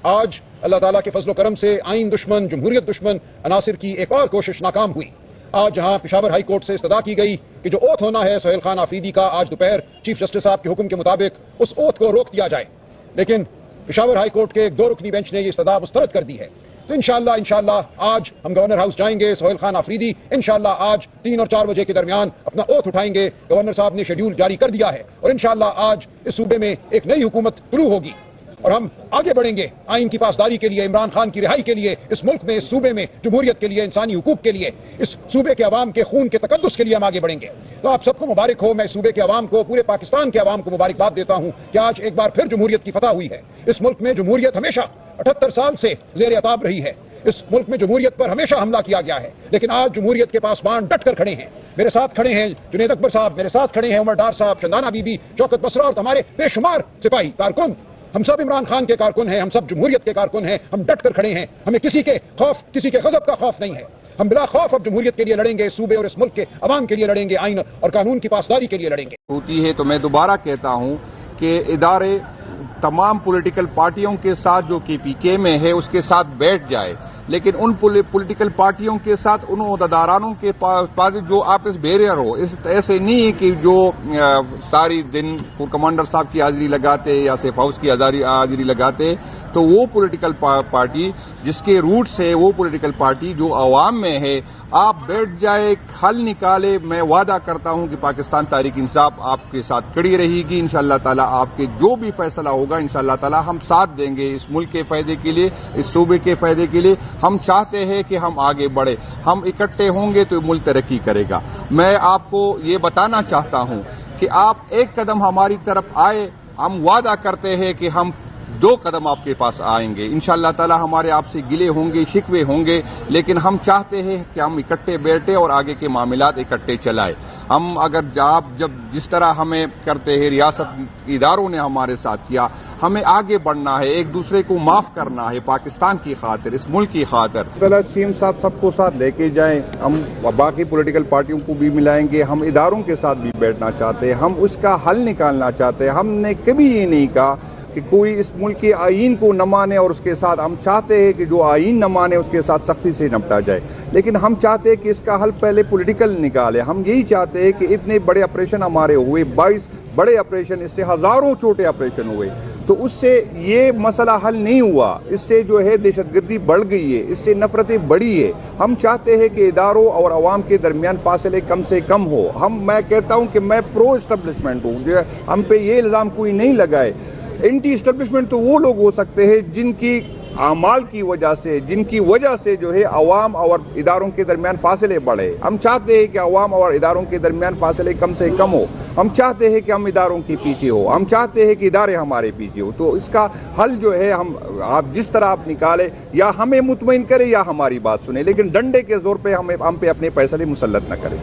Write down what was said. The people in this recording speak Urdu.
آج اللہ تعالیٰ کے فضل و کرم سے آئین دشمن، جمہوریت دشمن عناصر کی ایک اور کوشش ناکام ہوئی۔ آج جہاں پشاور ہائی کورٹ سے استدعا کی گئی کہ جو اوتھ ہونا ہے سہیل خان آفریدی کا، آج دوپہر چیف جسٹس صاحب کے حکم کے مطابق اس اوتھ کو روک دیا جائے، لیکن پشاور ہائی کورٹ کے ایک 2 رکنی بینچ نے یہ استدعا مسترد کر دی ہے۔ تو انشاءاللہ آج ہم گورنر ہاؤس جائیں گے، سہیل خان آفریدی انشاءاللہ آج 3 اور 4 بجے کے درمیان اپنا اوتھ اٹھائیں گے۔ گورنر صاحب نے شیڈیول جاری کر دیا ہے اور انشاءاللہ آج اس صوبے میں ایک نئی حکومت شروع ہوگی اور ہم آگے بڑھیں گے آئین کی پاسداری کے لیے، عمران خان کی رہائی کے لیے، اس ملک میں، اس صوبے میں جمہوریت کے لیے، انسانی حقوق کے لیے، اس صوبے کے عوام کے خون کے تقدس کے لیے ہم آگے بڑھیں گے۔ تو آپ سب کو مبارک ہو، میں صوبے کے عوام کو، پورے پاکستان کے عوام کو مبارکباد دیتا ہوں کہ آج ایک بار پھر جمہوریت کی فتح ہوئی ہے۔ اس ملک میں جمہوریت ہمیشہ 78 سال سے زیر عتاب رہی ہے، اس ملک میں جمہوریت پر ہمیشہ حملہ کیا گیا ہے، لیکن آج جمہوریت کے پاسبان ڈٹ کر کھڑے ہیں۔ میرے ساتھ کھڑے ہیں جنید اکبر صاحب، میرے ساتھ کھڑے ہیں عمر ڈار صاحب، چندانہ بی بی، شوکت بسرا اور ہمارے بے شمار سپاہی کارکن۔ ہم سب عمران خان کے کارکن ہیں، ہم سب جمہوریت کے کارکن ہیں، ہم ڈٹ کر کھڑے ہیں، ہمیں کسی کے خوف، کسی کے غضب کا خوف نہیں ہے۔ ہم بلا خوف اب جمہوریت کے لیے لڑیں گے، صوبے اور اس ملک کے عوام کے لیے لڑیں گے، آئین اور قانون کی پاسداری کے لیے لڑیں گے۔ ہوتی ہے تو میں دوبارہ کہتا ہوں کہ ادارے تمام پولیٹیکل پارٹیوں کے ساتھ جو کہ پی کے میں ہے اس کے ساتھ بیٹھ جائے، لیکن ان پولیٹیکل پارٹیوں کے ساتھ ان عہدیدارانوں کے پاس جو آپس بیریئر ہو، ایسے نہیں ہے کہ جو ساری دن کمانڈر صاحب کی حاضری لگاتے یا سیف ہاؤس کی حاضری لگاتے، تو وہ پولیٹیکل پارٹی جس کے روٹس ہے، وہ پولیٹیکل پارٹی جو عوام میں ہے، آپ بیٹھ جائے، حل نکالے۔ میں وعدہ کرتا ہوں کہ پاکستان تحریک انصاف آپ کے ساتھ کھڑی رہے گی، انشاءاللہ تعالیٰ آپ کے جو بھی فیصلہ ہوگا انشاءاللہ تعالیٰ ہم ساتھ دیں گے، اس ملک کے فائدے کے لیے، اس صوبے کے فائدے کے لیے۔ ہم چاہتے ہیں کہ ہم آگے بڑھے، ہم اکٹھے ہوں گے تو ملک ترقی کرے گا۔ میں آپ کو یہ بتانا چاہتا ہوں کہ آپ ایک قدم ہماری طرف آئے، ہم وعدہ کرتے ہیں کہ ہم 2 قدم آپ کے پاس آئیں گے، انشاءاللہ تعالی ہمارے آپ سے گلے ہوں گے، شکوے ہوں گے، لیکن ہم چاہتے ہیں کہ ہم اکٹھے بیٹھے اور آگے کے معاملات اکٹھے چلائیں۔ ہم اگر آپ جس طرح ہمیں کرتے ہیں، ریاست اداروں نے ہمارے ساتھ کیا، ہمیں آگے بڑھنا ہے، ایک دوسرے کو معاف کرنا ہے، پاکستان کی خاطر، اس ملک کی خاطر۔ سیم صاحب سب کو ساتھ لے کے جائیں، ہم باقی پولیٹیکل پارٹیوں کو بھی ملائیں گے، ہم اداروں کے ساتھ بھی بیٹھنا چاہتے ہیں، ہم اس کا حل نکالنا چاہتے ہیں۔ ہم نے کبھی یہ نہیں کہا کہ کوئی اس ملک کے آئین کو نہ مانے اور اس کے ساتھ ہم چاہتے ہیں کہ جو آئین نہ مانے اس کے ساتھ سختی سے نپٹا جائے، لیکن ہم چاہتے ہیں کہ اس کا حل پہلے پولیٹیکل نکالے۔ ہم یہی چاہتے ہیں کہ اتنے بڑے آپریشن ہمارے ہوئے، 22 بڑے آپریشن، اس سے ہزاروں چھوٹے آپریشن ہوئے، تو اس سے یہ مسئلہ حل نہیں ہوا، اس سے جو ہے دہشت گردی بڑھ گئی ہے، اس سے نفرتیں بڑھی ہے۔ ہم چاہتے ہیں کہ اداروں اور عوام کے درمیان فاصلے کم سے کم ہو۔ میں کہتا ہوں کہ میں پرو اسٹیبلشمنٹ ہوں، جو ہم پہ یہ الزام کوئی نہیں لگائے۔ اینٹی اسٹیبلشمنٹ تو وہ لوگ ہو سکتے ہیں جن کی اعمال کی وجہ سے، جن کی وجہ سے جو ہے عوام اور اداروں کے درمیان فاصلے بڑھے۔ ہم چاہتے ہیں کہ عوام اور اداروں کے درمیان فاصلے کم سے کم ہو، ہم چاہتے ہیں کہ ہم اداروں کے پیچھے ہو، ہم چاہتے ہیں کہ ادارے ہمارے پیچھے ہو۔ تو اس کا حل جو ہے آپ جس طرح آپ نکالے، یا ہمیں مطمئن کرے یا ہماری بات سنیں، لیکن ڈنڈے کے زور پہ ہم پہ اپنے فیصلے مسلط نہ کریں۔